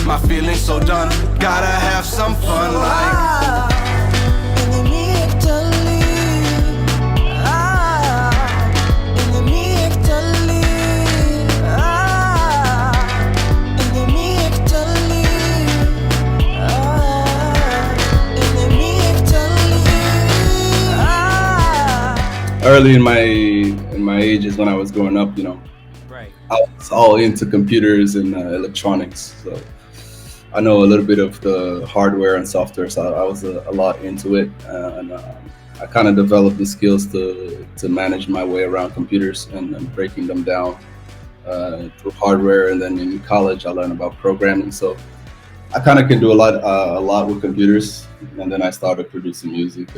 my feelings so done. Gotta have some fun like. Early in my ages when I was growing up, Right. I was all into computers and electronics. So I know a little bit of the hardware and software, so I was a lot into it, and I kind of developed the skills to manage my way around computers and breaking them down through hardware. And then in college, I learned about programming, so I kind of can do a lot with computers. And then I started producing music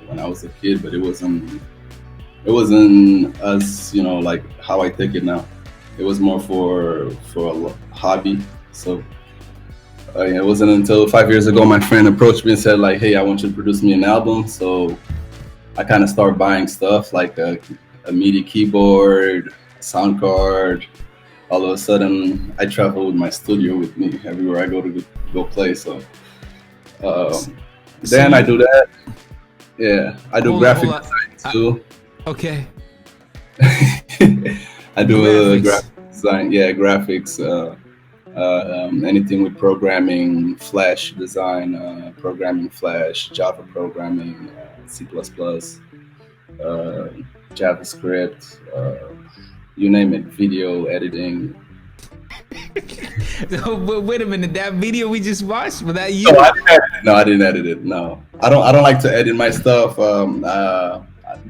when I was a kid, but it wasn't as like how I take it now. It was more for a hobby. So it wasn't until 5 years ago my friend approached me and said like, "Hey, I want you to produce me an album." So I kind of started buying stuff like a MIDI keyboard, sound card. All of a sudden, I travel with my studio with me everywhere I go play. So then I do that. Yeah, I do graphic design too. Okay. I do graphic design. Yeah, graphics. Anything with programming, Flash design, programming Flash, Java programming, C++, JavaScript, you name it, video editing. Wait a minute, that video we just watched, was that you? No, I didn't edit it. No, I don't like to edit my stuff.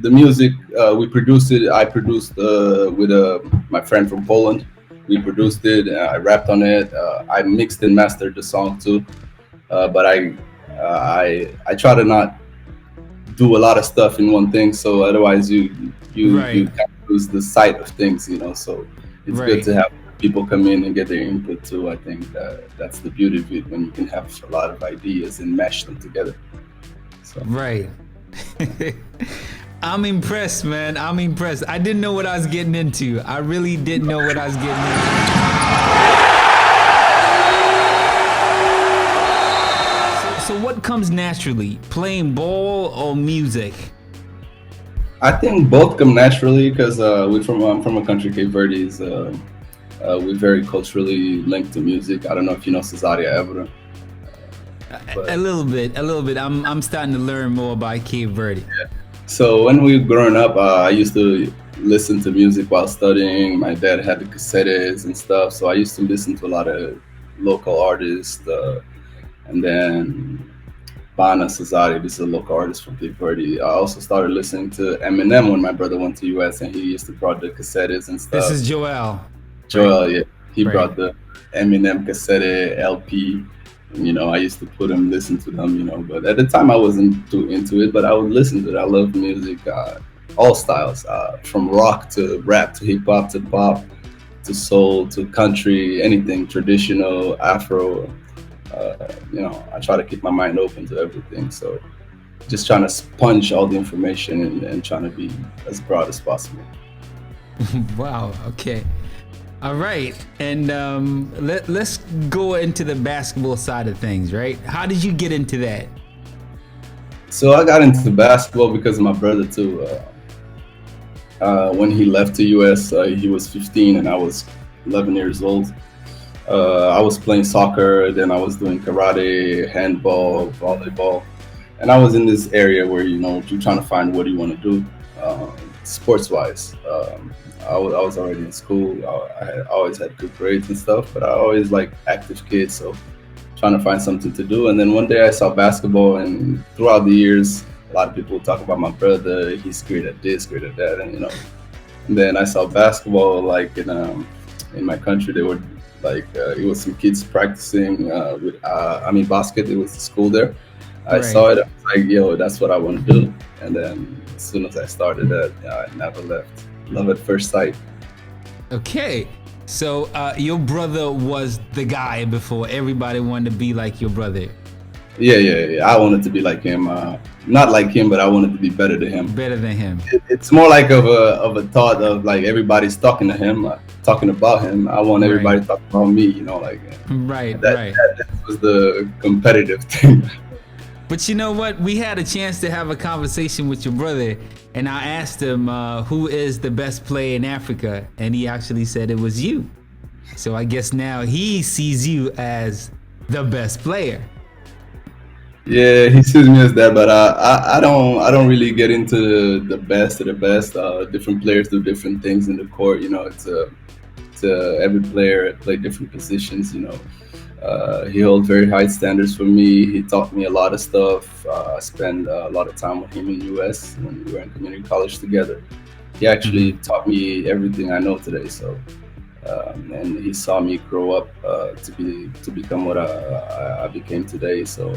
The music we produced it. I produced with my friend from Poland. We produced it. I rapped on it. I mixed and mastered the song too. But I try to not do a lot of stuff in one thing. So otherwise, you kind of lose the sight of things. So it's good to have people come in and get their input too. I think that's the beauty of it, when you can have a lot of ideas and mesh them together. So. Right. I'm impressed, man. I'm impressed. I didn't know what I was getting into. I really didn't know what I was getting into. So what comes naturally? Playing ball or music? I think both come naturally because I'm from a country, Cape Verde. We're very culturally linked to music. I don't know if you know Cesaria Evora. A little bit. I'm starting to learn more about Cape Verde. Yeah. So when we were growing up, I used to listen to music while studying. My dad had the cassettes and stuff, so I used to listen to a lot of local artists. And then Bana Cesaria, this is a local artist from Cape Verde. I also started listening to Eminem when my brother went to US, and he used to brought the cassettes and stuff. This is Joel. Joel, yeah. He brought the Eminem cassette LP. And, I used to put him, listen to them, but at the time I wasn't too into it, but I would listen to it. I love music, all styles, from rock to rap to hip hop to pop to soul to country, anything traditional, Afro. I try to keep my mind open to everything. So just trying to sponge all the information and trying to be as broad as possible. Wow. Okay. All right. And let's go into the basketball side of things, right? How did you get into that? So I got into basketball because of my brother too. When he left the US, he was 15 and I was 11 years old. I was playing soccer, then I was doing karate, handball, volleyball. And I was in this area where, you're trying to find what you want to do sports-wise. I was already in school. I had always had good grades and stuff, but I always like active kids, so trying to find something to do. And then one day I saw basketball, and throughout the years, a lot of people talk about my brother. He's great at this, great at that, and And then I saw basketball like in my country. They were like it was some kids practicing with basket. It was the school there. I saw it. I was like, yo, that's what I want to do. And then as soon as I started that, I never left. Love at first sight. Okay, so your brother was the guy before. Everybody wanted to be like your brother. Yeah. I wanted to be like him. Not like him, but I wanted to be better than him. Better than him. It's more like of a thought of like everybody's talking to him. talking about him. I want everybody to talk about me. Like Right, that, right. that was the competitive thing. But you know what? We had a chance to have a conversation with your brother, and I asked him who is the best player in Africa, and he actually said it was you. So I guess now he sees you as the best player. Yeah, he sees me as that, but I don't really get into the best of the best. Different players do different things in the court. It's every player play different positions. He holds very high standards for me. He taught me a lot of stuff. I spent a lot of time with him in the U.S. when we were in community college together. He actually taught me everything I know today. So, and he saw me grow up to become what I became today. So,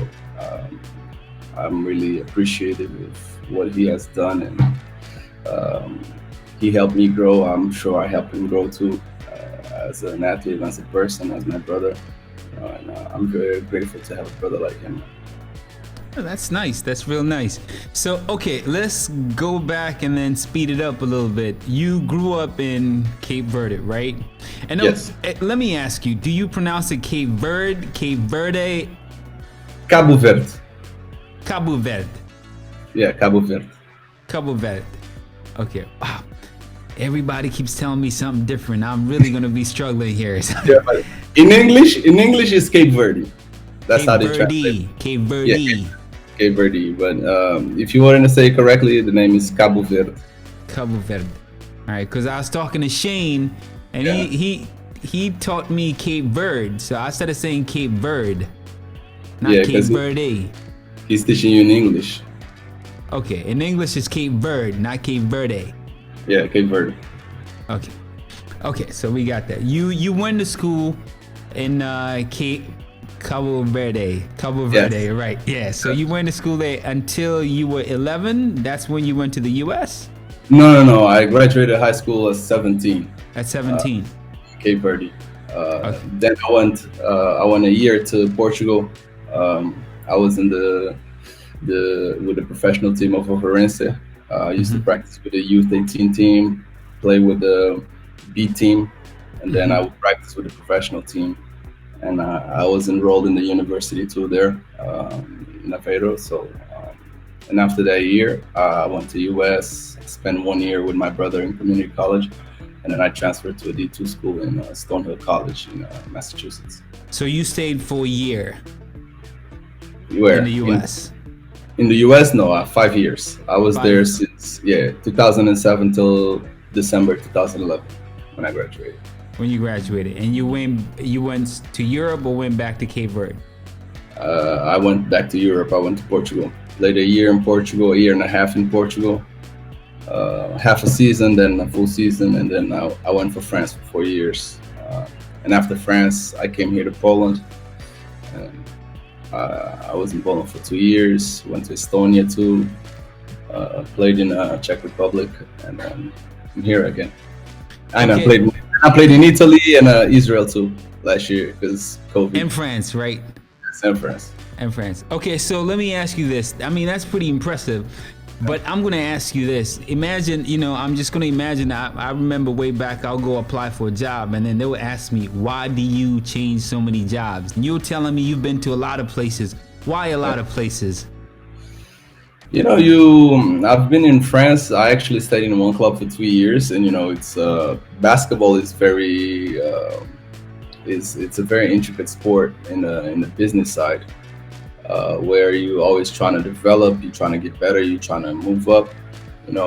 I'm really appreciative of what he has done, and he helped me grow. I'm sure I helped him grow too, as an athlete, as a person, as my brother. And I'm very grateful to have a brother like him. Oh, that's nice. That's real nice. So, okay, let's go back and then speed it up a little bit. You grew up in Cape Verde, right? And Yes. let me ask you, do you pronounce it Cape Verde, Cape Verde, Cabo Verde. Cabo Verde? Yeah, Cabo Verde. Cabo Verde. Okay. Wow. Everybody keeps telling me something different. I'm really gonna be struggling here. Yeah, but in English is Cape Verde. That's Cape how they Verde. translate. Cape Verde. Yeah, Cape Verde. But if you wanted to say it correctly, the name is Cabo Verde. Cabo Verde. All right, because I was talking to Shane, and Yeah. he taught me Cape Verde, so I started saying Cape Verde, not Yeah, Cape 'cause Verde. He's teaching you in English. Okay, in English it's Cape Verde, not Cape Verde. Yeah, Cape Verde. Okay, okay, so we got that. You went to school in Cabo Verde, Cabo Verde, Yes. right? Yeah. So you went to school there until you were 11. That's when you went to the U.S. No. I graduated high school at 17. At 17. Cape Verde. Okay. Then I went a year to Portugal. I was in with the professional team of Orense. I used to practice with the youth 18 team, play with the B team, and then I would practice with the professional team. And I was enrolled in the university too there, in Aveiro. So, and after that year, I went to US, spent 1 year with my brother in community college, and then I transferred to a D2 school in Stonehill College in Massachusetts. So you stayed for a year Where? in the U.S. In the US, no, 5 years. I was 5 there years. since 2007 till December 2011 when I graduated. When you graduated, and you went to Europe or went back to Cape Verde? I went back to Europe. I went to Portugal. Played a year in Portugal, a year and a half in Portugal, half a season, then a full season, and then I went for France for 4 years. And after France, I came here to Poland. And, I was in Poland for 2 years. Went to Estonia too. Played in Czech Republic, and then I'm here again. And Okay. I played in Italy and Israel too last year because COVID. In France, right? In France. In France. Okay, so let me ask you this. I mean, that's pretty impressive. But I'm gonna ask you this. Imagine, I'm just gonna imagine. I remember way back, I'll go apply for a job, and then they would ask me, "Why do you change so many jobs?" And you're telling me you've been to a lot of places. Why a lot of places? I've been in France. I actually stayed in one club for 2 years, and it's basketball is very it's a very intricate sport in the business side, where you always trying to develop, you're trying to get better, you're trying to move up, and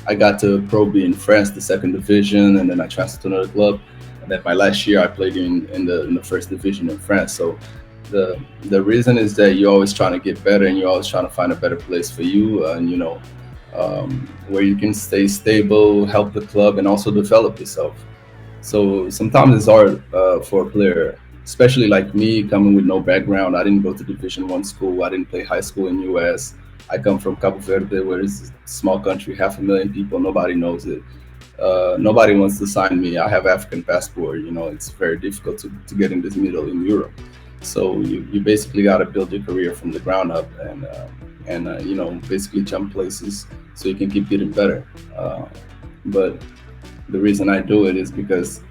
I got to Pro B in France, the second division, and then I transferred to another club, and then my last year I played in the first division in France. So the reason is that you're always trying to get better, and you're always trying to find a better place for you, and where you can stay stable, help the club, and also develop yourself. So sometimes it's hard for a player, especially like me, coming with no background. I didn't go to Division I school. I didn't play high school in US. I come from Cabo Verde, where it's a small country, 500,000 people. Nobody knows it. Nobody wants to sign me. I have African passport. It's very difficult to get in this middle in Europe. So you basically got to build your career from the ground up, and basically jump places so you can keep getting better. But the reason I do it is because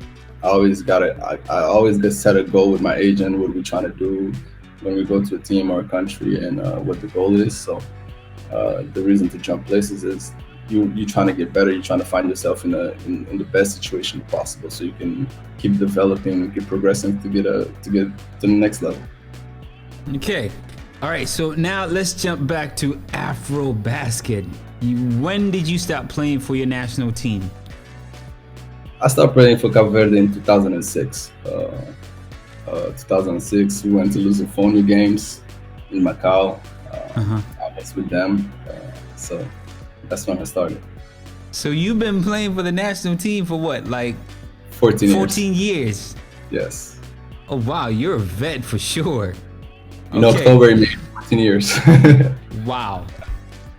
I always get set a goal with my agent, what we're trying to do when we go to a team or a country, and what the goal is. So the reason to jump places is you trying to get better. You're trying to find yourself in the best situation possible, so you can keep developing, keep progressing to get to the next level. Okay. All right. So now let's jump back to Afro basket. When did you stop playing for your national team? I started playing for Cape Verde in 2006. 2006, we went to Lusophone games in Macau. I was with them, so that's when I started. So you've been playing for the national team for what, like 14 years? Yes. Oh wow, you're a vet for sure. In October, it made 14 years. Wow.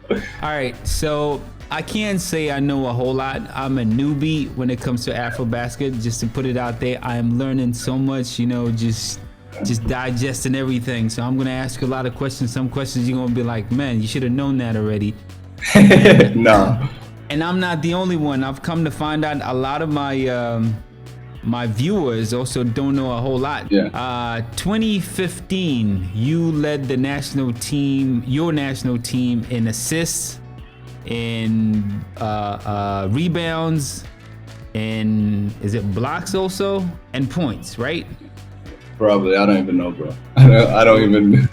All right, so I can't say I know a whole lot. I'm a newbie when it comes to Afro basket. Just to put it out there, I am learning so much. You know, just digesting everything. So I'm gonna ask you a lot of questions. Some questions you're gonna be like, man, you should have known that already. No. And I'm not the only one. I've come to find out a lot of my viewers also don't know a whole lot. Yeah. 2015, you led the national team, your national team, in assists, in rebounds, and is it blocks also, and points, right? Probably. I don't even know, bro. I don't even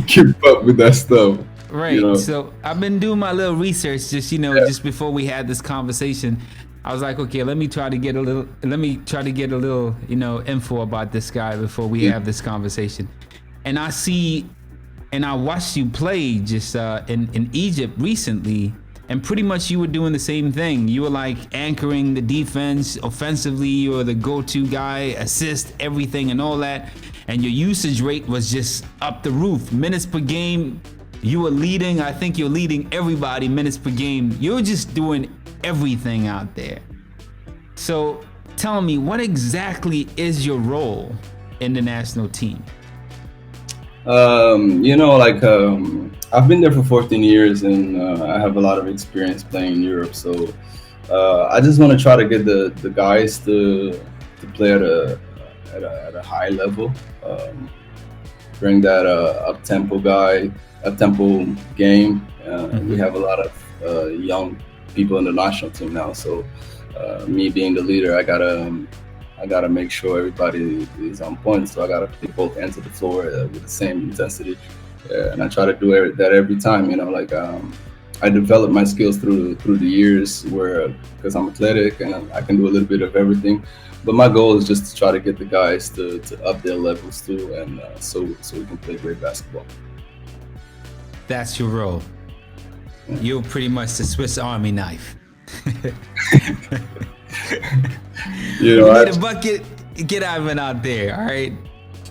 keep up with that stuff. Right. You know? So I've been doing my little research, just just before we had this conversation. I was like, okay, let me try to get a little, info about this guy before we have this conversation. And I watched you play just in Egypt recently, and pretty much you were doing the same thing. You were like anchoring the defense offensively. You were the go-to guy, assist, everything and all that. And your usage rate was just up the roof. Minutes per game, you were leading. I think you're leading everybody minutes per game. You're just doing everything out there. So tell me, what exactly is your role in the national team? I've been there for 14 years, and I have a lot of experience playing in Europe. So I just want to try to get the guys to play at a high level, bring that up tempo game. We have a lot of young people in the national team now, so me being the leader, I gotta make sure everybody is on point. So I gotta play both ends of the floor with the same intensity, and I try to do that every time. I develop my skills through the years, because I'm athletic and I can do a little bit of everything. But my goal is just to try to get the guys to up their levels too, and so we can play great basketball. That's your role. You're pretty much the Swiss Army knife. We need a bucket, get Ivan out there, all right?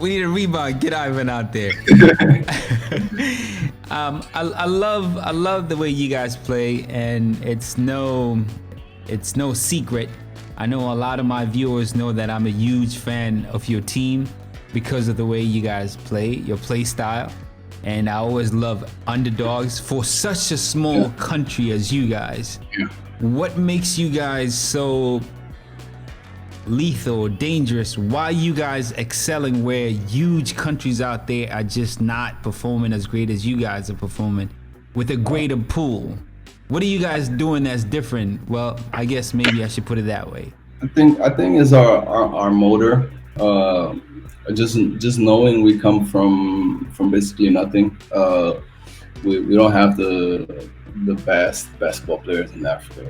We need a rebound, get Ivan out there. I love the way you guys play, and it's no secret. I know a lot of my viewers know that I'm a huge fan of your team because of the way you guys play, your play style. And I always love underdogs for such a small country as you guys. Yeah. What makes you guys so lethal, dangerous? Why are you guys excelling where huge countries out there are just not performing as great as you guys are performing with a greater pool? What are you guys doing that's different? Well, I guess maybe I should put it that way. I think it's our motor. Just knowing we come from basically nothing. We don't have the best basketball players in Africa.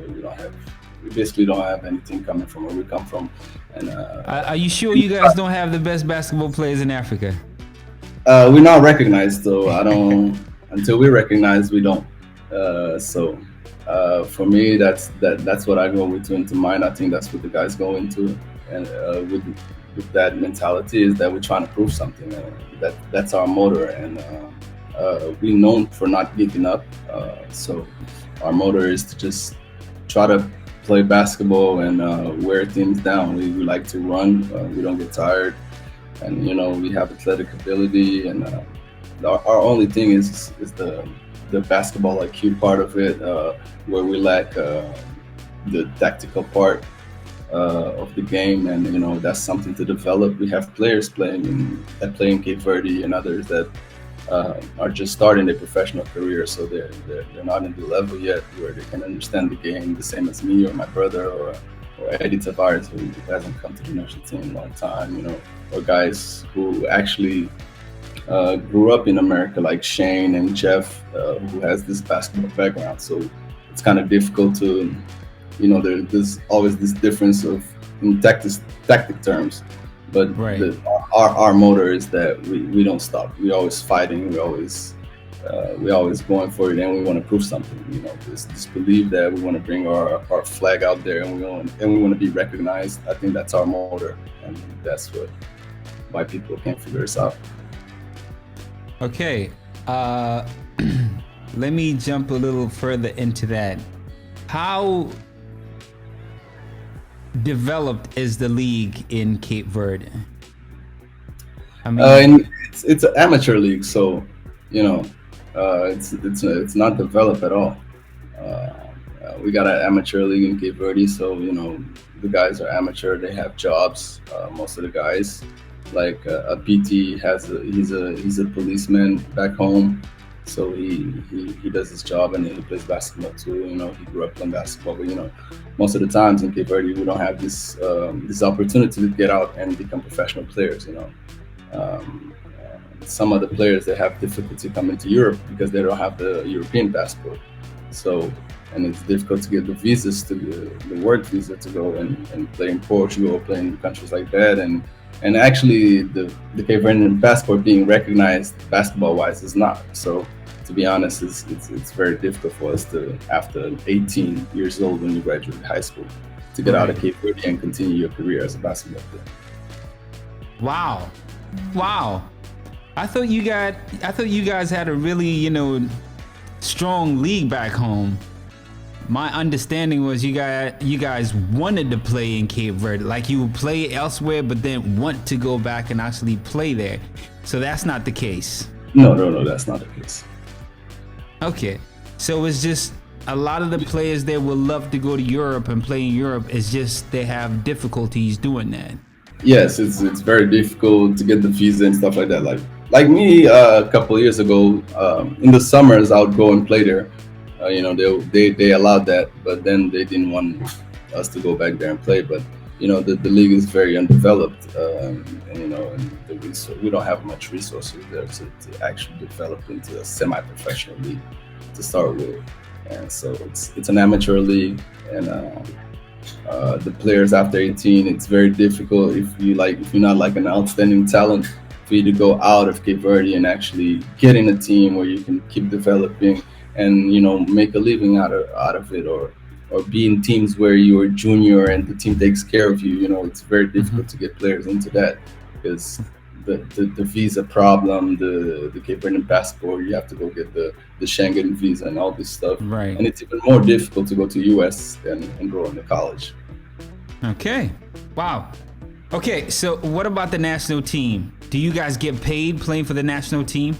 We basically don't have anything coming from where we come from. And are you sure you guys don't have the best basketball players in Africa? We're not recognized, so I don't. Until we're recognized, we don't. For me, that's what I go into mind. I think that's what the guys go into, and with that mentality is that we're trying to prove something. That's our motor, and we're known for not giving up. So our motor is to just try to play basketball and wear teams down. We like to run. We don't get tired, and we have athletic ability. And our only thing is the basketball IQ part of it, where we lack the tactical part. of the game, and that's something to develop. We have players that play in Cape Verde, and others that are just starting their professional career, so they're not in the level yet where they can understand the game the same as me or my brother or Eddie Tavares, who hasn't come to the national team in a long time, or guys who actually grew up in America, like Shane and Jeff, who has this basketball background. So it's kind of difficult to, there's always this difference of in tactic terms. But Right. our motor is that we don't stop. We always fighting. We always going for it, and we want to prove something. This belief that we want to bring our flag out there, and we want to be recognized. I think that's our motor, and that's why people can't figure us out. Okay. Let me jump a little further into that. How developed is the league in Cape Verde? I mean, And it's an amateur league, so it's not developed at all. We got an amateur league in Cape Verde, so the guys are amateur. They have jobs. Most of the guys, like a PT, he's a policeman back home, so he does his job, and then he plays basketball too. He grew up playing basketball, but most of the times in Cape Verde we don't have this opportunity to get out and become professional players. Some of the players, they have difficulty coming to Europe because they don't have the European passport. So, and it's difficult to get the visas, to the work visa, to go and play in Portugal, play in countries like that. And actually, the Cape Verdean passport being recognized basketball-wise is not. So, to be honest, it's very difficult for us to, after 18 years old when you graduate high school, to get out of Cape Verde and continue your career as a basketball player. Wow. I thought you guys had a really, strong league back home. My understanding was you guys wanted to play in Cape Verde, like you would play elsewhere, but then want to go back and actually play there. So that's not the case. No, that's not the case. Okay, so it's just a lot of the players there would love to go to Europe and play in Europe. It's just they have difficulties doing that. Yes, it's very difficult to get the visa and stuff like that. Like me, a couple of years ago, in the summers, I would go and play there. They allowed that, but then they didn't want us to go back there and play. But the league is very undeveloped, and we don't have much resources there to actually develop into a semi-professional league to start with. And so it's an amateur league, and the players after 18, it's very difficult if you're not like an outstanding talent, for you to go out of Cape Verde and actually get in a team where you can keep developing and make a living out of it, or be in teams where you're a junior and the team takes care of you. It's very difficult to get players into that because the visa problem, the Cape Verdean passport, you have to go get the Schengen visa and all this stuff. Right. And it's even more difficult to go to US and go into college. Okay. Wow. Okay, so what about the national team? Do you guys get paid playing for the national team?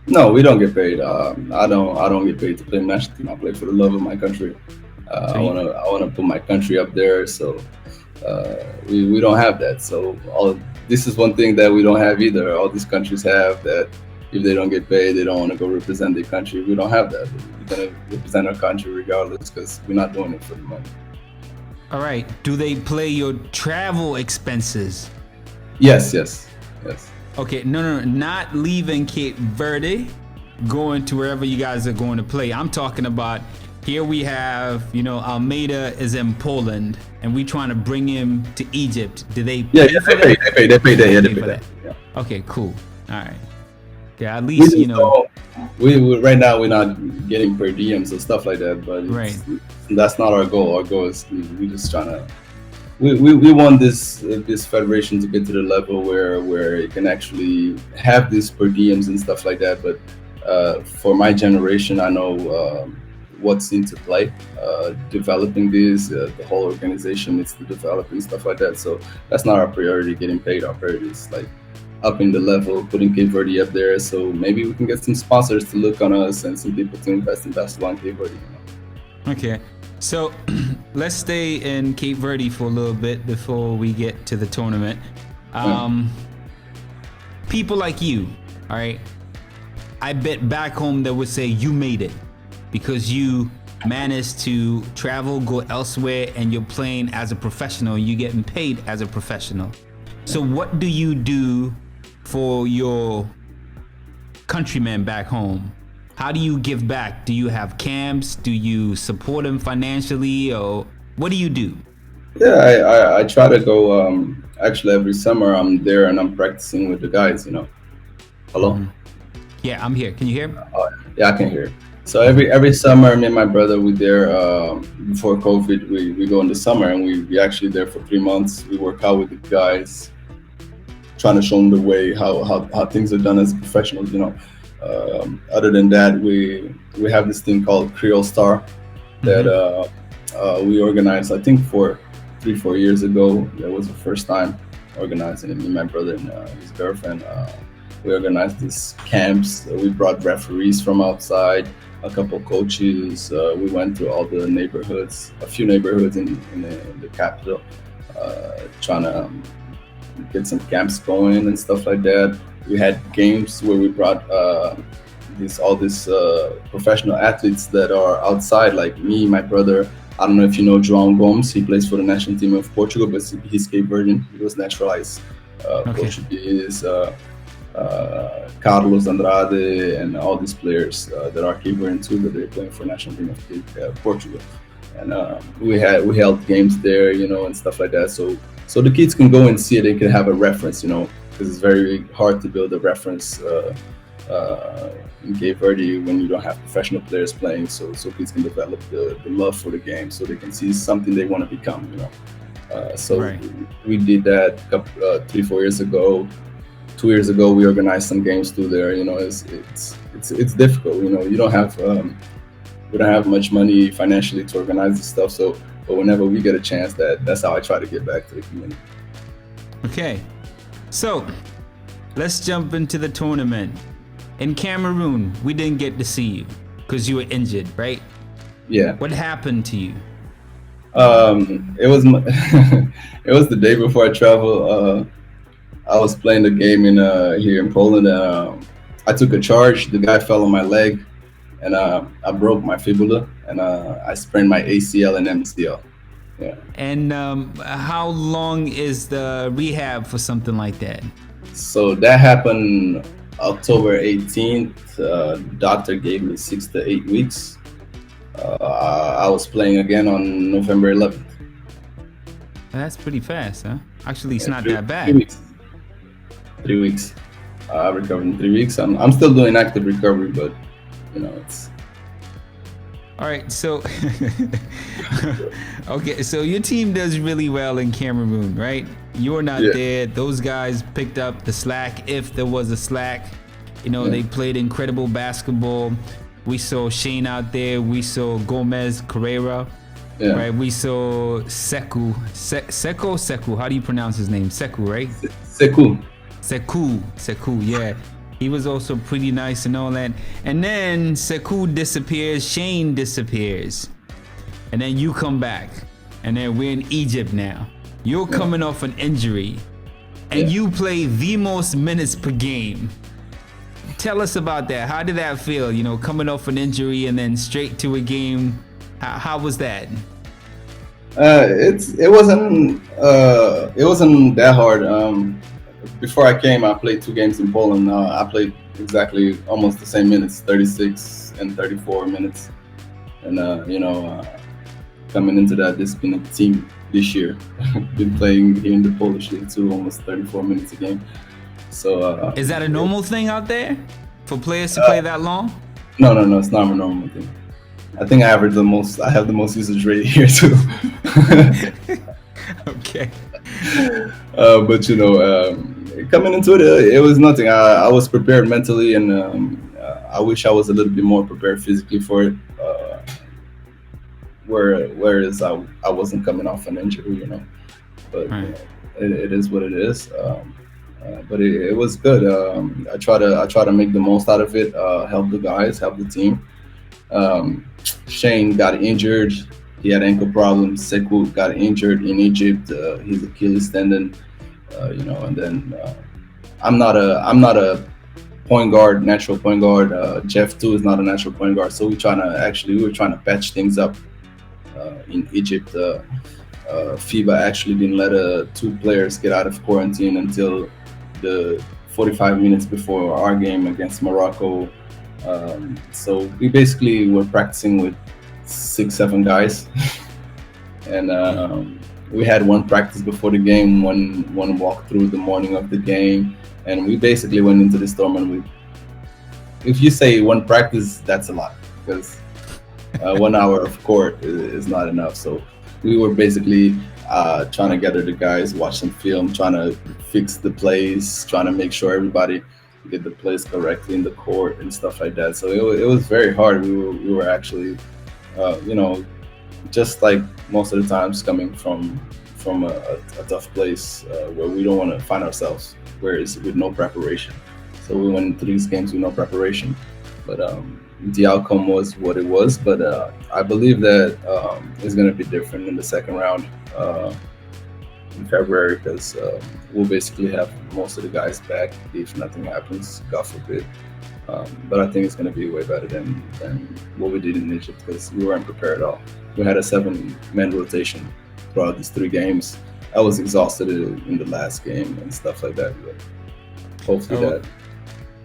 No, we don't get paid. I don't get paid to play national team. I play for the love of my country. I wanna put my country up there. So we don't have that. So this is one thing that we don't have either. All these countries have that. If they don't get paid, they don't want to go represent their country. We don't have that. We're gonna represent our country regardless because we're not doing it for the money. All right. Do they play your travel expenses? Yes. Okay, no, not leaving Cape Verde, going to wherever you guys are going to play. I'm talking about here we have, Almeida is in Poland, and we trying to bring him to Egypt. Do they pay They for pay that? They pay that. Yeah, they Pay pay for that. that. Yeah. Okay, cool. All right. Yeah, at least, we right now we're not getting per diems and stuff like that, but that's not our goal. Our goal is we just trying to. We want this federation to get to the level where it can actually have these per diems and stuff like that. But for my generation, I know what's into play. Developing this, the whole organization needs to develop and stuff like that. So that's not our priority. Getting paid, our priority is like upping the level, putting Cape Verde up there. So maybe we can get some sponsors to look on us and some people to invest in basketball in Cape Verde. Okay. So let's stay in Cape Verde for a little bit before we get to the tournament. People like you, all right, I bet back home they would say you made it because you managed to travel, go elsewhere, and you're playing as a professional. You're getting paid as a professional. So what do you do for your countrymen back home? How do you give back? Do you have camps? Do you support them financially, or what do you do? Yeah, I try to go. Actually, every summer I'm there and I'm practicing with the guys. Hello. Yeah, I'm here. Can you hear me? Yeah, I can hear. So every summer, me and my brother, we there. Before COVID, we go in the summer and we actually there for 3 months. We work out with the guys, trying to show them the way how things are done as professionals. Other than that, we have this thing called Creole Star that we organized. I think for 3-4 years ago, that was the first time organizing it. Me, my brother, and his girlfriend. We organized these camps. We brought referees from outside, a couple coaches. We went to all the neighborhoods, a few neighborhoods in the capital, trying to get some camps going and stuff like that. We had games where we brought all these professional athletes that are outside, like me, my brother. I don't know if you know João Gomes. He plays for the national team of Portugal, but he's Cape Verdean. He was naturalized Portuguese. Carlos Andrade and all these players that are Cape Verdean too, that they're playing for national team of Portugal. And we held games there, and stuff like that. So the kids can go and see it. They can have a reference, because it's very hard to build a reference in Cape Verde when you don't have professional players playing. So kids can develop the love for the game, so they can see something they want to become. We did that 3-4 years ago. 2 years ago, we organized some games through there. It's difficult. You don't have we don't have much money financially to organize this stuff. But whenever we get a chance, that's how I try to get back to the community. Okay, so let's jump into the tournament. In Cameroon, we didn't get to see you because you were injured, right? Yeah. What happened to you? It was it was the day before I traveled. I was playing the game here in Poland. I took a charge. The guy fell on my leg, and I broke my fibula, and I sprained my ACL and MCL. Yeah. And how long is the rehab for something like that? So that happened October 18th. Doctor gave me 6 to 8 weeks. I was playing again on November 11th. That's pretty fast, huh? Actually, it's not that bad. 3 weeks. 3 weeks. I recovered in 3 weeks. I'm still doing active recovery, but it's. All right, so okay, so your team does really well in Cameroon, right? You're not there. Those guys picked up the slack, if there was a slack. They played incredible basketball. We saw Shane out there. We saw Gomez Carrera. Yeah. Right. We saw Sekou. Sekou. How do you pronounce his name? Sekou, right? Sekou. Yeah. He was also pretty nice and all that. And then Sekou disappears, Shane disappears. And then you come back. And then we're in Egypt now. You're coming off an injury. And you play the most minutes per game. Tell us about that. How did that feel? Coming off an injury and then straight to a game. How was that? It wasn't that hard. Before I came, I played 2 games in Poland. I played exactly almost the same minutes, 36 and 34 minutes. And coming into that, this has been a team this year. Been playing here in the Polish league too, almost 34 minutes a game. So is that a normal thing out there for players to play that long? No, it's not a normal thing. I think I have the most usage rate here too. Okay. But coming into it, it was nothing. I was prepared mentally, and I wish I was a little bit more prepared physically for it. Whereas I wasn't coming off an injury, But it is what it is. But it was good. I try to make the most out of it. Help the guys, help the team. Shane got injured he had ankle problems. Sekou got injured in Egypt. His Achilles tendon. And then I'm not a point guard, natural point guard. Jeff too is not a natural point guard. So we were trying to patch things up in Egypt. FIBA actually didn't let two players get out of quarantine until the 45 minutes before our game against Morocco. So we basically were practicing with 6-7 guys, and we had one practice before the game, one walkthrough the morning of the game, and we basically went into this tournament with. If you say one practice, that's a lot because 1 hour of court is not enough. So we were basically trying to gather the guys, watch some film, trying to fix the plays, trying to make sure everybody get the plays correctly in the court and stuff like that. So it was very hard. We were actually, just like most of the times coming from a tough place where we don't want to find ourselves, where it's with no preparation. So we went into these games with no preparation, but the outcome was what it was. But I believe that it's going to be different in the second round in February because we'll basically have most of the guys back if nothing happens, God forbid. But I think it's going to be way better than what we did in Egypt because we weren't prepared at all. We had a 7-man rotation throughout these 3 games. I was exhausted in the last game and stuff like that. But hopefully that.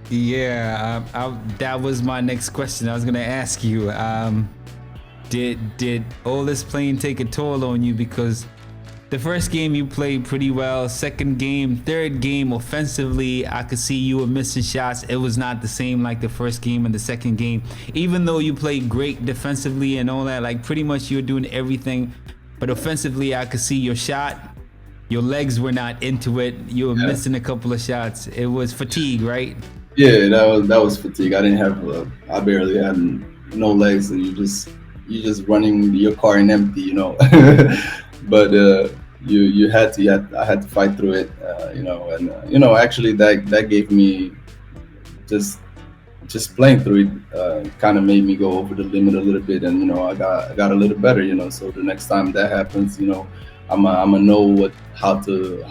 Yeah, that was my next question. I was gonna ask you, did all this playing take a toll on you? Because the first game you played pretty well. Second game, third game, offensively, I could see you were missing shots. It was not the same like the first game and the second game. Even though you played great defensively and all that, like pretty much you were doing everything. But offensively, I could see your shot. Your legs were not into it. You were missing a couple of shots. It was fatigue, right? Yeah, that was fatigue. I didn't have. I barely had no legs, and you just running your car in empty, But you had to. I had to fight through it, and actually that gave me just playing through it kind of made me go over the limit a little bit, and I got a little better, So the next time that happens, I'ma know how to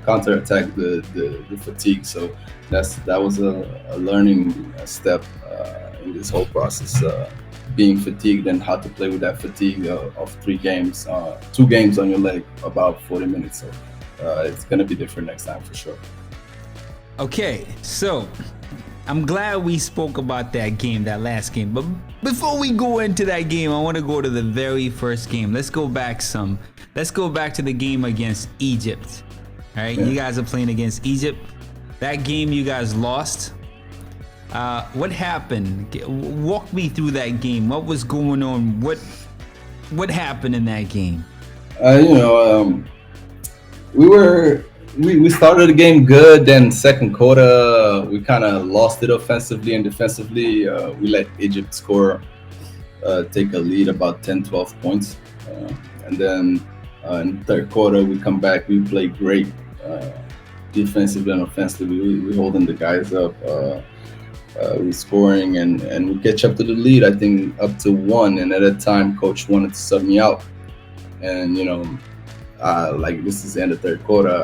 counterattack the fatigue. So that was a learning step in this whole process, being fatigued and how to play with that fatigue of 3 games, 2 games on your leg, about 40 minutes. So it's gonna be different next time for sure. Okay, so I'm glad we spoke about that game, that last game. But before we go into that game, I want to go to the very first game. Let's go back to the game against Egypt. All right, You guys are playing against Egypt. That game you guys lost. What happened? Walk me through that game. What was going on? What happened in that game? We started the game good. Then second quarter, we kind of lost it offensively and defensively. We let Egypt score, take a lead about 10, 12 points. And then in third quarter, we come back. We play great defensively and offensively. We holding the guys up. We scoring and we catch up to the lead. I think up to 1. And at that time, coach wanted to sub me out. And like this is the end of third quarter.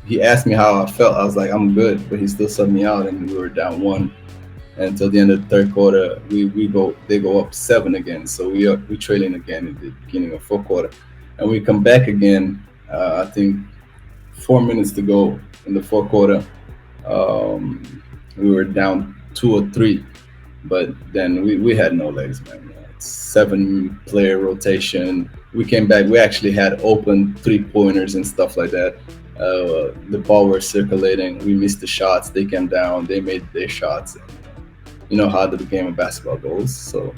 He asked me how I felt. I was like, I'm good, but he still subbed me out, and we were down 1. And until the end of the third quarter, they go up 7 again. So we trailing again at the beginning of fourth quarter, and we come back again. I think 4 minutes to go in the fourth quarter. We were down 2 or 3, but then we had no legs, man. 7-player rotation. We came back. We actually had open 3-pointers and stuff like that. The ball was circulating. We missed the shots. They came down. They made their shots. And, you know how the game of basketball goes. So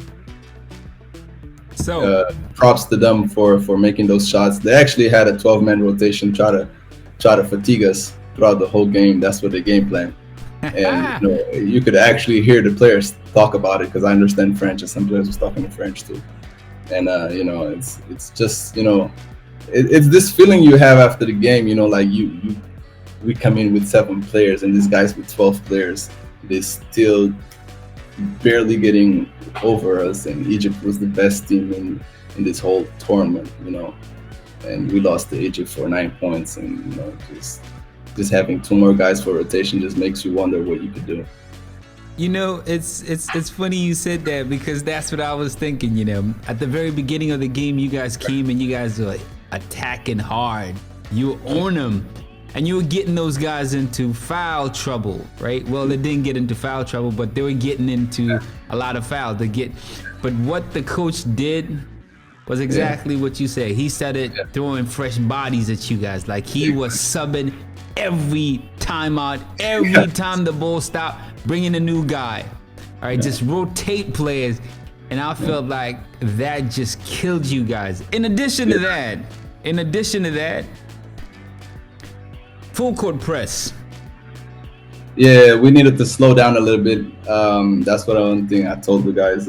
props to them for making those shots. They actually had a 12-man rotation, try to fatigue us throughout the whole game. That's what the game plan. And you could actually hear the players talk about it because I understand French, and some players was talking in French too. And it's just it's this feeling you have after the game. Like we come in with 7 players and these guys with 12 players. They still barely getting over us, and Egypt was the best team in this whole tournament, and we lost to Egypt for 9 points, and just having two more guys for rotation just makes you wonder what you could do. It's funny you said that, because that's what I was thinking. At the very beginning of the game, you guys came and you guys were like attacking hard. You were on them, and you were getting those guys into foul trouble, right? Well, they didn't get into foul trouble, but they were getting into a lot of fouls. But what the coach did was exactly what you said. He started throwing fresh bodies at you guys. Like, he was subbing every timeout, every time the ball stopped, bringing a new guy. All right, just rotate players. And I felt like that just killed you guys. In addition to that, full court press. Yeah, we needed to slow down a little bit. That's what one thing I told the guys.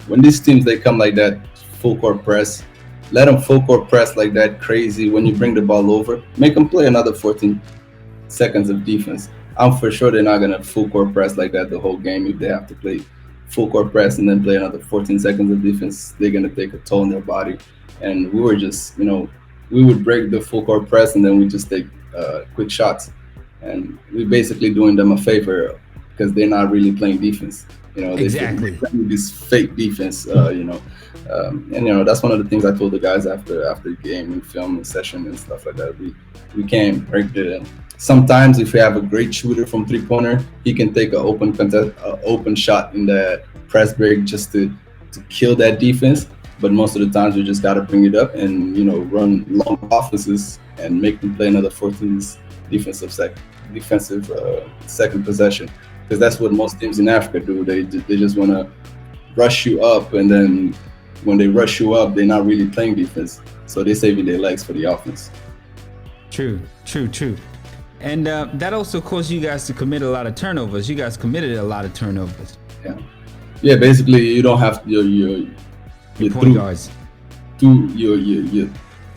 When these teams, they come like that, full court press, let them full court press like that crazy. When you bring the ball over, make them play another 14 seconds of defense. I'm for sure they're not going to full court press like that the whole game. If they have to play full court press and then play another 14 seconds of defense, they're going to take a toll on their body. And we were just, we would break the full court press and then we just take quick shots. And we're basically doing them a favor because they're not really playing defense. Exactly. They're playing this fake defense, and that's one of the things I told the guys after the game and film session and stuff like that. We can't break the. Sometimes if we have a great shooter from 3-pointer, he can take an open shot in the press break just to kill that defense. But most of the times we just got to bring it up and run long offenses and make them play another 14 defensive second possession, because that's what most teams in Africa do. They just want to rush you up, and then when they rush you up, they're not really playing defense, so they're saving their legs for the offense. True. And that also caused you guys to commit a lot of turnovers. You guys committed a lot of turnovers. Yeah. Basically, you don't have your point guards. Your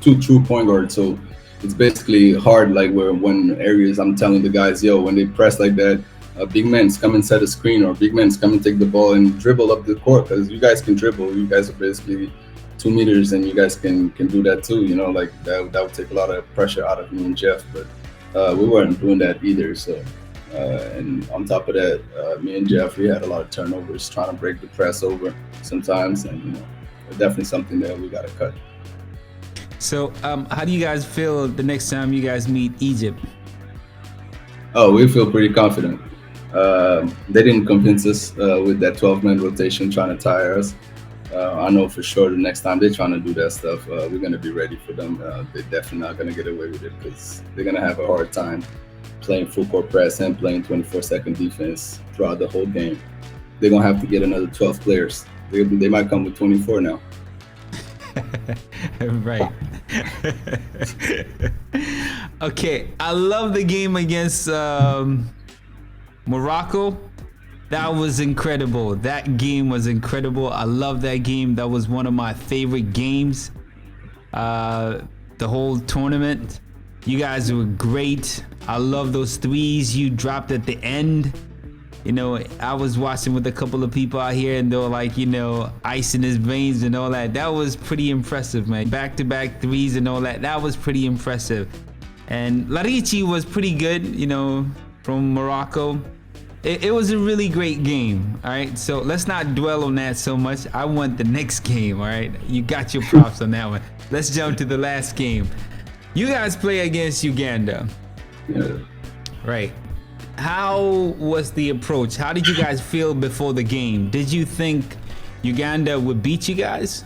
two true point guards. So it's basically hard. Like when areas I'm telling the guys, when they press like that, big men's come and set a screen, or big men's come and take the ball and dribble up the court, because you guys can dribble. You guys are basically 2 meters, and you guys can do that too. Like that would take a lot of pressure out of me and Jeff, but we weren't doing that either. So and on top of that, me and Jeff, we had a lot of turnovers trying to break the press over sometimes, and definitely something that we got to cut. So how do you guys feel the next time you guys meet Egypt? Oh, we feel pretty confident. They didn't convince us with that 12-man rotation trying to tire us. I know for sure the next time they're trying to do that stuff, we're going to be ready for them. They're definitely not going to get away with it, because they're going to have a hard time playing full court press and playing 24-second defense throughout the whole game. They're going to have to get another 12 players. They might come with 24 now. Right. Okay, I love the game against Morocco. That was incredible. That game was incredible. I love that game. That was one of my favorite games. The whole tournament. You guys were great. I love those threes you dropped at the end. I was watching with a couple of people out here, and they were like, ice in his veins and all that. That was pretty impressive, man. Back-to-back threes and all that. That was pretty impressive. And Larici was pretty good, from Morocco. It was a really great game, all right? So let's not dwell on that so much. I want the next game, all right? You got your props on that one. Let's jump to the last game. You guys play against Uganda. Yeah. Right. How was the approach? How did you guys feel before the game? Did you think Uganda would beat you guys?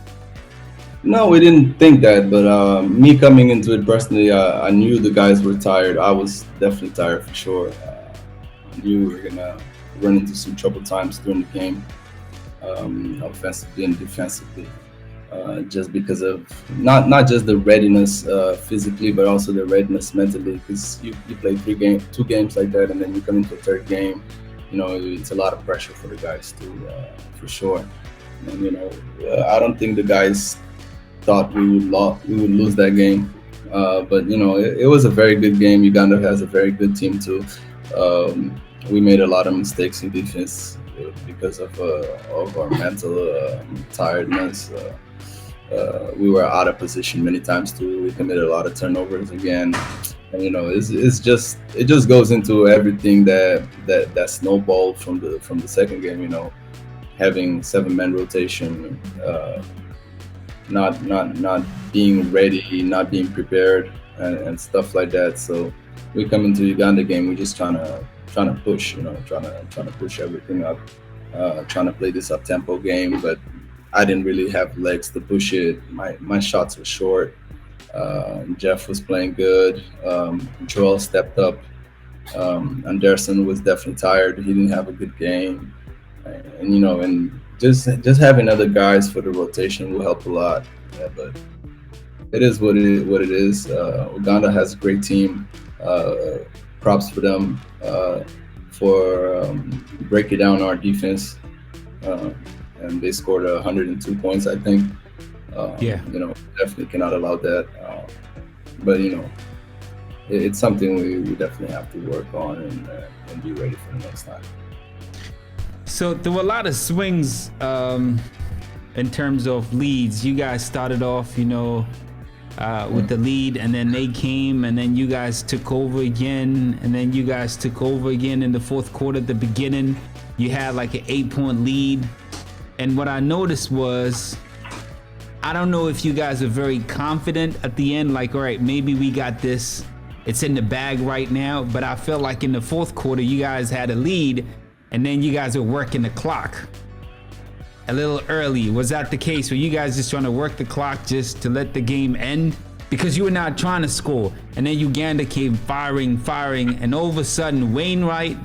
No, we didn't think that, but me coming into it personally, I knew the guys were tired. I was definitely tired for sure. I knew we were gonna run into some trouble times during the game, offensively and defensively, just because of not just the readiness physically, but also the readiness mentally. Because you play two games like that, and then you come into a third game, it's a lot of pressure for the guys too, for sure. And I don't think the guys thought we would lose that game, but it was a very good game. Uganda has a very good team too. We made a lot of mistakes in defense. because of our mental tiredness. We were out of position many times too. We committed a lot of turnovers again, and it just goes into everything that snowballed from the second game. Having 7-man rotation, not being ready, not being prepared, and stuff like that. So we come into Uganda game, we're just trying to push, trying to push everything up, trying to play this up tempo game, but I didn't really have legs to push it. My shots were short. Jeff was playing good. Joel stepped up. Anderson was definitely tired. He didn't have a good game, and just having other guys for the rotation will help a lot. Yeah, but it is what it is. Uganda has a great team. Props for them for breaking down our defense. And they scored 102 points, I think. Definitely cannot allow that. But it's something we definitely have to work on and be ready for the next time. So there were a lot of swings in terms of leads. You guys started off, with the lead, and then they came, and then you guys took over again, and then you guys took over again in the fourth quarter. At the beginning, you had like an 8-point lead. And what I noticed was, I don't know if you guys are very confident at the end, like, all right, maybe we got this, it's in the bag right now. But I felt like in the fourth quarter, you guys had a lead, and then you guys were working the clock a little early. Was that the case? Were you guys just trying to work the clock just to let the game end? Because you were not trying to score. And then Uganda came firing, and all of a sudden, Wainwright,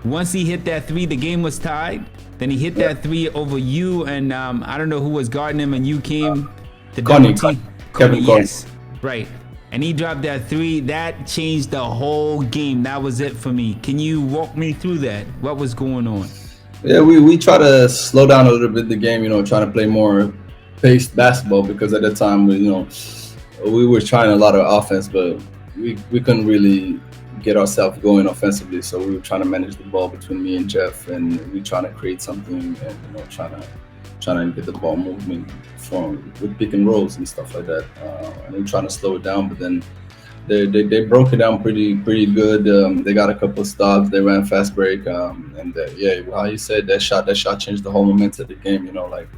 once he hit that 3, the game was tied. Then he hit that 3 over you, and I don't know who was guarding him, and you came. The double team. Kevin, yes, right. And he dropped that 3. That changed the whole game. That was it for me. Can you walk me through that? What was going on? Yeah, we try to slow down a little bit the game. Trying to play more paced basketball, because at that time we were trying a lot of offense, but we couldn't really get ourselves going offensively. So we were trying to manage the ball between me and Jeff, and we trying to create something, and trying to get the ball moving with pick and rolls and stuff like that. And we trying to slow it down, but then they broke it down pretty good. They got a couple of stops. They ran fast break, and how you said that shot changed the whole momentum of the game. Like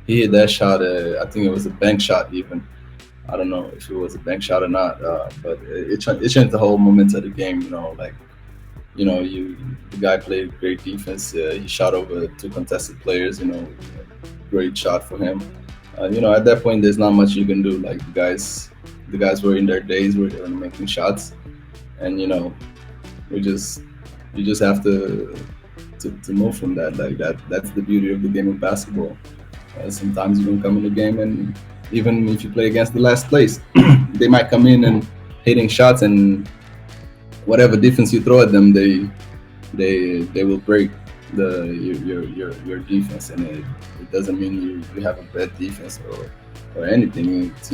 he hit that shot. I think it was a bank shot even. I don't know if it was a bank shot or not, but it changed the whole momentum of the game. The guy played great defense. He shot over 2 contested players. Great shot for him. At that point, there's not much you can do. Like the guys were in their days where they were making shots, and you just have to move from that. Like that's the beauty of the game of basketball. Sometimes you can come in the game, and even if you play against the last place, they might come in and hitting shots, and whatever defense you throw at them, they will break your defense, and it doesn't mean you have a bad defense or anything. It's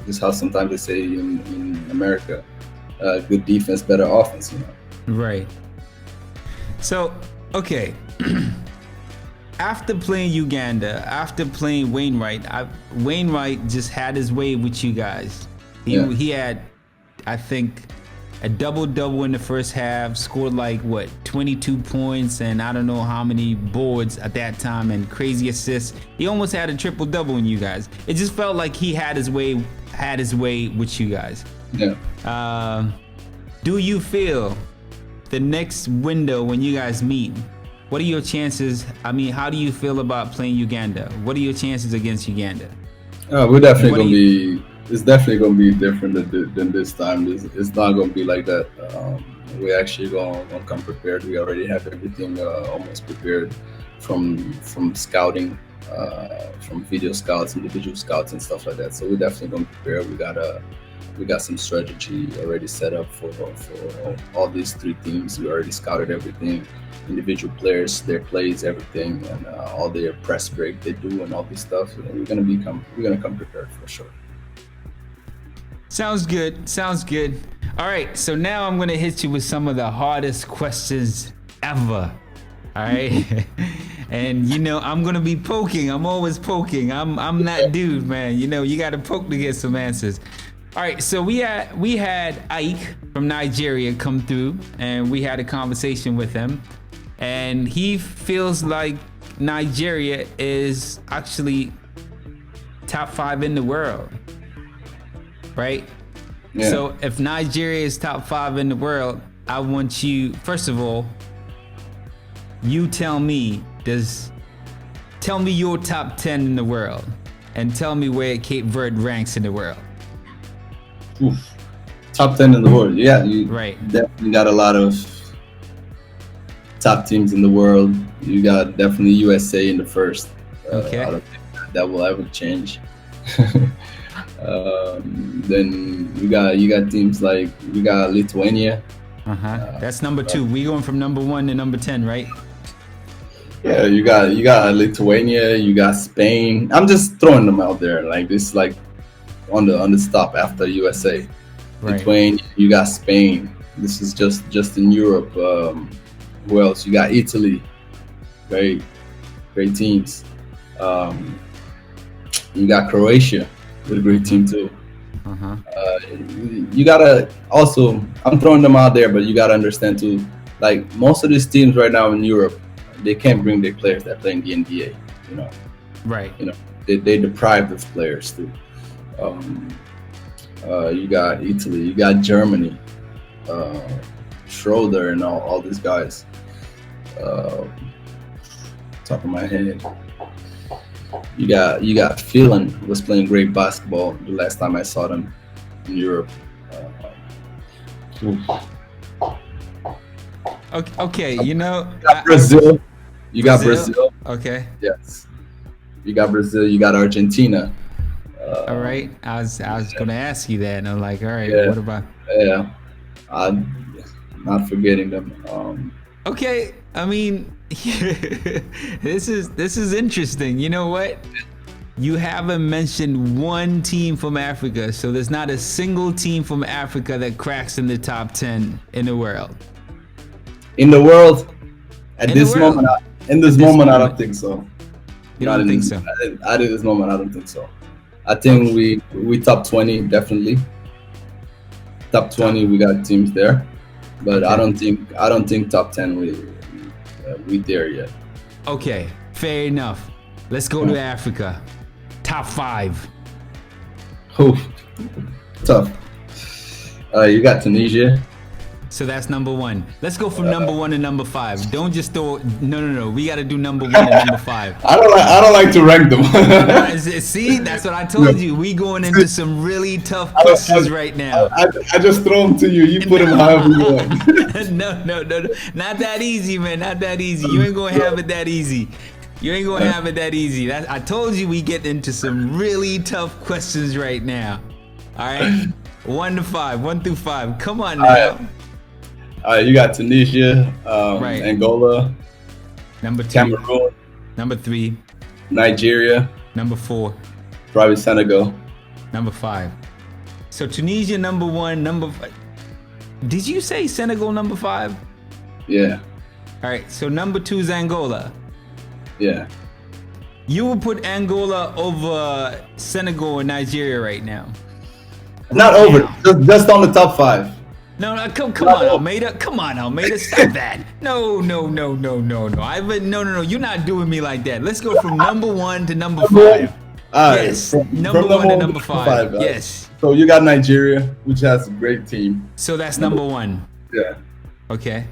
just how sometimes they say in America, good defense, better offense. Right. So, okay. After playing Uganda, after playing Wainwright, Wainwright just had his way with you guys. He had, I think, a double-double in the first half, scored 22 points, and I don't know how many boards at that time, and crazy assists. He almost had a triple-double in you guys. It just felt like he had his way with you guys. Yeah. Do you feel the next window when you guys meet, what are your chances? I mean, how do you feel about playing Uganda? What are your chances against Uganda? We're definitely going to be. It's definitely going to be different than this time. It's not going to be like that. We actually going to come prepared. We already have everything almost prepared from scouting, from video scouts, individual scouts, and stuff like that. So we're definitely going to prepare. We got some strategy already set up for all these 3 teams. We already scouted everything, individual players, their plays, everything, and all their press break they do, and all this stuff. We're gonna come prepared for sure. Sounds good. All right, so now I'm gonna hit you with some of the hardest questions ever. All right. And you know, I'm gonna be poking. I'm always poking. I'm that dude, man. You know, you gotta poke to get some answers. All right, so we had Ike from Nigeria come through, and we had a conversation with him, and he feels like Nigeria is actually top 5 in the world, right? Yeah. So if Nigeria is top 5 in the world, I want you, first of all, you tell me your top 10 in the world, and tell me where Cape Verde ranks in the world. Oof. Top 10 in the world. Yeah, you Right. definitely got a lot of top teams in the world. You got definitely USA in the first. Okay. I don't think that will ever change. Then you got teams like you got Lithuania. That's number 2. We going from number 1 to number 10, right? Yeah, you got Lithuania. You got Spain. I'm just throwing them out there. Like this, like on the stop after USA. Right. Lithuania. You got Spain. This is just in Europe. Who else? You got Italy. Great teams. You got Croatia with a great team too. You gotta also, I'm throwing them out there, but you gotta understand too, like most of these teams right now in Europe, they can't bring their players that play in the NBA, you know. Right. You know, they deprive those players too. You got Italy, you got Germany, Schroeder and all these guys. Top of my head. You got Finland was playing great basketball the last time I saw them in Europe. Okay, you know. You got Brazil. You got Brazil? Brazil. Okay. Yes. You got Brazil. You got Argentina. All right. I was gonna ask you that, and I'm like, all right. Yeah. What about? Yeah. I'm not forgetting them. Okay. I mean, this is interesting. You know what? You haven't mentioned one team from Africa, so there's not a single team from Africa that cracks in the top 10 in the world. In the world, at In this the world. moment, I don't think so. You don't think so? At this moment, I don't think so. I think we top 20 definitely. Top 20, we got teams there, but Okay. I don't think top 10 we there yet. Okay, fair enough. Let's go to Africa. Top 5. Oof, tough. You got Tunisia. So that's number 1. Let's go from number 1 to number 5. Don't just throw. No. We got to do number 1 and number 5. I don't like to rank them. See, that's what I told you. We going into some really tough questions right now. I just throw them to you. You put them however you want. No. Not that easy, man. Not that easy. You ain't gonna have it that easy. I told you we get into some really tough questions right now. All right, 1 to 5, 1 through 5. Come on now. All right, you got Tunisia, Right. Angola, Number 2. Cameroon, Number 3. Nigeria, Number 4. probably Senegal. Number 5. So Tunisia number 1. Did you say Senegal number 5? Yeah, All right. So number 2 is Angola. yeah. You would put Angola over Senegal and Nigeria right now. Not over, just on the top 5. No, come on, Almeida. Come on, Almeida. Stop that. No. No. You're not doing me like that. Let's go from number 1 to number 5. All right, Yes, from number 1 to number 5. guys. Yes. So you got Nigeria, which has a great team. So that's number 1. Yeah. Okay.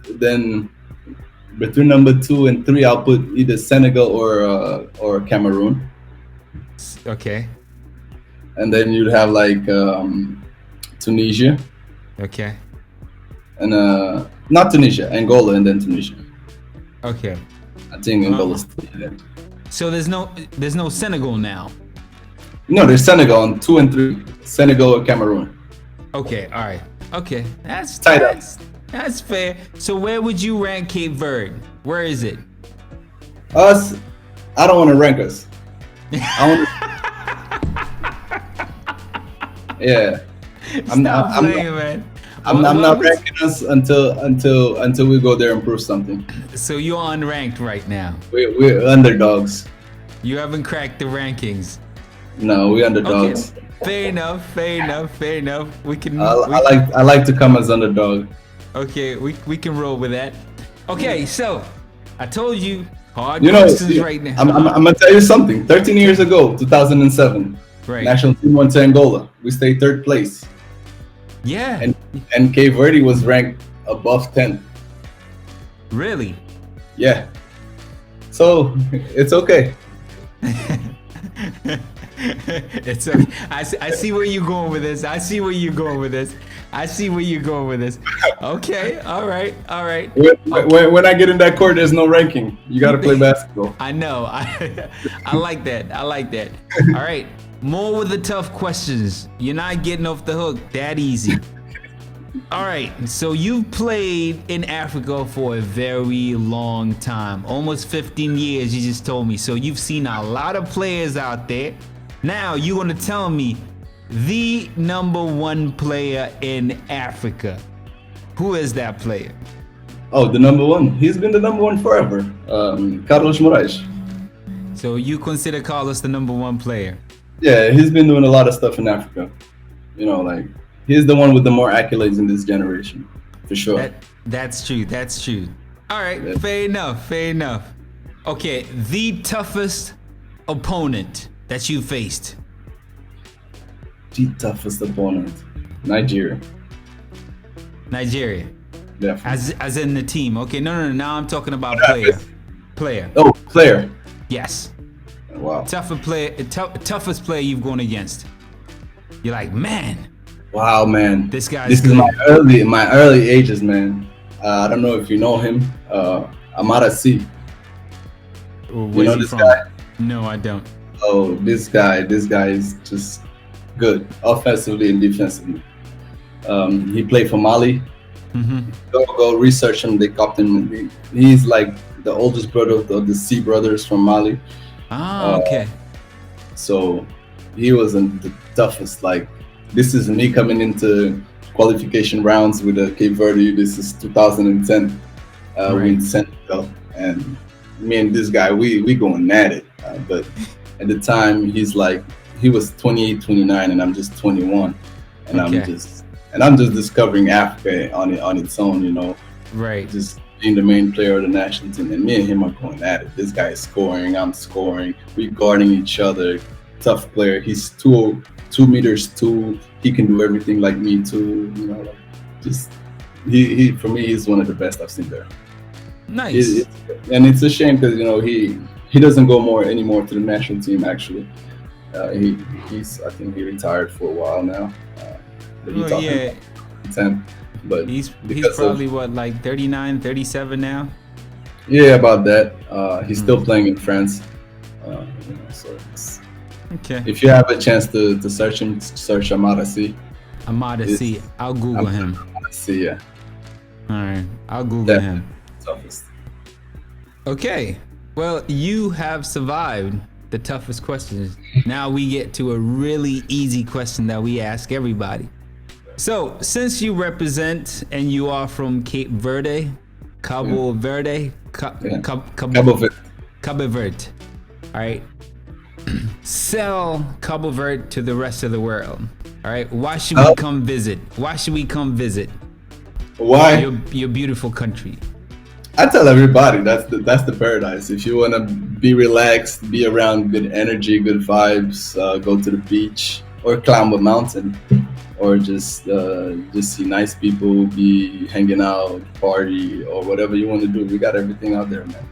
Then between number 2 and 3, I'll put either Senegal or Cameroon. Okay. And then you'd have like Tunisia Okay. and not Tunisia, Angola, and then Tunisia. Okay. I think Angola's 3. Yeah. So there's no Senegal now. No, there's Senegal on 2 and 3. Senegal or Cameroon. Okay. All right. Okay. That's Tight up. that's fair. So where would you rank Cape Verde? Where is it? Us, I don't want to rank us. Yeah. Stop playing, man. I'm not ranking us until we go there and prove something. So you're unranked right now. We're underdogs. You haven't cracked the rankings. No, we're underdogs. Okay. Fair enough. We can. I like to come as underdog. Okay, we can roll with that. Okay, so I told you hard You know, questions right now. I'm gonna tell you something. 13 years ago, 2007, Right. national team went to Angola. We stayed third place, Yeah. and Cape Verde was ranked above 10. Really? Yeah. So it's okay. It's okay. I see where you're going with this. Okay. All right. When I get in that court, there's no ranking. You got to play basketball. I know. I like that. All right. More with the tough questions. You're not getting off the hook that easy. All right. So you've played in Africa for a very long time. Almost 15 years, you just told me. So you've seen a lot of players out there. Now you're going to tell me the number one player in Africa. Who is that player? Oh, the number one. He's been the number one forever. Carlos Moraes. So you consider Carlos the number one player? Yeah, he's been doing a lot of stuff in Africa. You know, like he's the one with the more accolades in this generation, for sure. That's true. All right, Yeah. fair enough. Okay, the toughest opponent that you faced. The toughest opponent, Nigeria. Yeah. As in the team. Okay, no. Now I'm talking about What player. Oh, player. Yes. Wow. Toughest player you've gone against. You're like, man, Wow, man. this guy's This good. is my early ages, man. I don't know if you know him. Amara C. Where's You know he this from? guy? No, I don't. Oh, this guy is just good, offensively and defensively. He played for Mali. Mm-hmm. Go research him. They copped him. He's like the oldest brother of the C brothers from Mali. Okay. So he wasn't the toughest. Like, this is me coming into qualification rounds with the Cape Verde. This is 2010 with Senegal, and me and this guy we going at it. But at the time he was 28, 29, and I'm just 21, and Okay. I'm just discovering Africa on its own. You know, Right. just being the main player of the national team, and me and him are going at it. This guy is scoring, I'm scoring, we guarding each other. Tough player. He's 2 meters 2. He can do everything like me too. You know, like just he for me he's one of the best I've seen there. Nice. And it's a shame because, you know, he doesn't go anymore to the national team. Actually, he's I think he retired for a while now. But he Oh, talking yeah. about 10, but He's because probably what, like 39, 37 now? yeah, about that. He's still playing in France. You know, so Okay. if you have a chance to search him, search Amara C. Amada C. I'll Google him. See, yeah, All right. I'll Google Yeah. him. toughest. Okay. Well, you have survived the toughest questions. Now we get to a really easy question that we ask everybody. So, since you represent and you are from Cape Verde, Cabo Verde, Yeah. Cabo Verde. Cabo Verde. All right. Sell Cabo Verde to the rest of the world. All right. Why should we come visit? Why? Your beautiful country. I tell everybody that's the paradise. If you want to be relaxed, be around good energy, good vibes, go to the beach or climb a mountain, or just see nice people, be hanging out, party, or whatever you want to do. We got everything out there, man.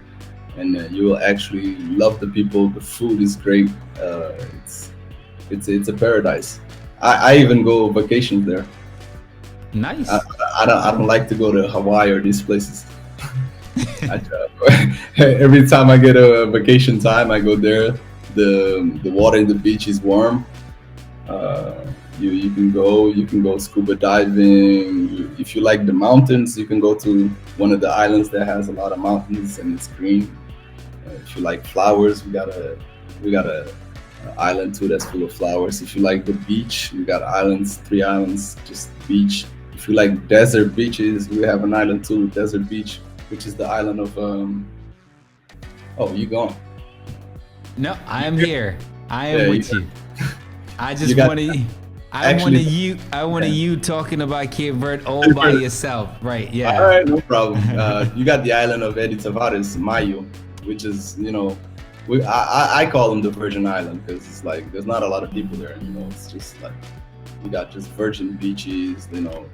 And you will actually love the people. The food is great. It's a paradise. I even go vacations there. Nice. I don't like to go to Hawaii or these places. Every time I get a vacation time, I go there. The water in the beach is warm. You can go scuba diving. If you like the mountains, you can go to one of the islands that has a lot of mountains and it's green. If you like flowers, we got a island too that's full of flowers. If you like the beach, we got islands, 3 islands, just beach. if you like desert beaches, we have an island too, Desert Beach, which is the island of oh, you gone. No, I am here. I am Yeah, with you. I just you got- wanted. I wanted you talking about Cape Verde all by yourself, right? Yeah. All right, no problem. You got the island of Eddie Tavares, Mayo, which is, you know, I call them the Virgin Island because it's like there's not a lot of people there. You know, it's just like you got just virgin beaches, you know,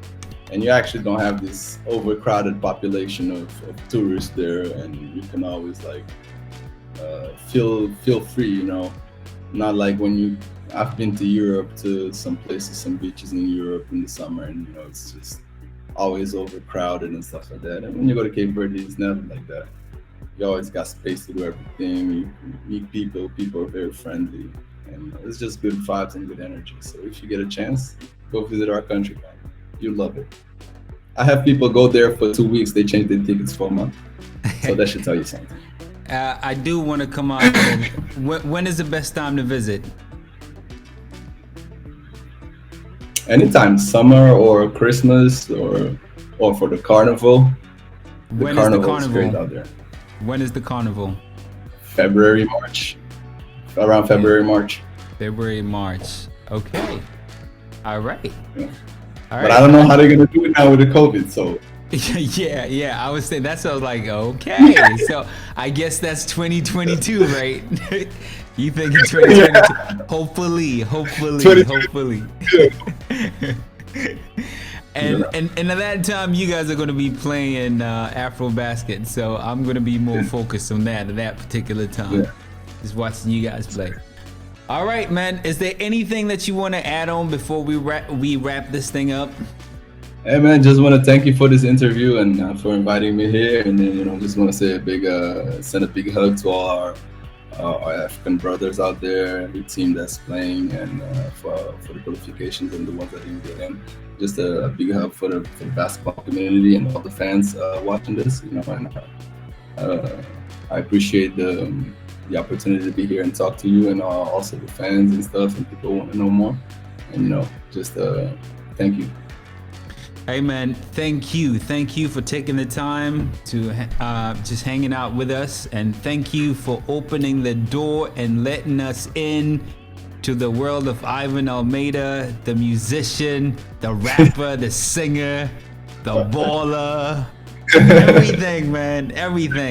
and you actually don't have this overcrowded population of tourists there, and you can always like feel free, you know. Not like when I've been to Europe, to some places, some beaches in Europe in the summer, and you know it's just always overcrowded and stuff like that. And when you go to Cape Verde, it's never like that. You always got space to do everything. You meet people. People are very friendly, and it's just good vibes and good energy. So if you get a chance, go visit our country, man. You'll love it. I have people go there for 2 weeks. They change their tickets for a month. So that should tell you something. I do want to come out. When is the best time to visit? Anytime, summer or Christmas or for the carnival. When is the Is great carnival? out there. When is the carnival? February, March. Around February, March. February, March. Okay. All right. Yeah. All But I don't know how they're gonna do it now with the COVID. So yeah. I was saying that's. I was like, okay. So I guess that's 2022, right? You think it's 2022? Hopefully. And at that time, you guys are going to be playing Afro basket, so I'm going to be more focused on that at that particular time. Yeah. Just watching you guys play. All right, man. Is there anything that you want to add on before we wrap this thing up? hey man, just want to thank you for this interview and for inviting me here. And then, you know, just want to say send a big hug to all our African brothers out there, the team that's playing, and for the qualifications and the ones that didn't get in. Just a big hug for the basketball community and all the fans watching this. You know, and I appreciate the opportunity to be here and talk to you, and also the fans and stuff, and people want to know more. And you know, just thank you. Hey man, thank you for taking the time to just hanging out with us, and thank you for opening the door and letting us in to the world of Ivan Almeida, the musician, the rapper, the singer, the baller, everything, man, everything.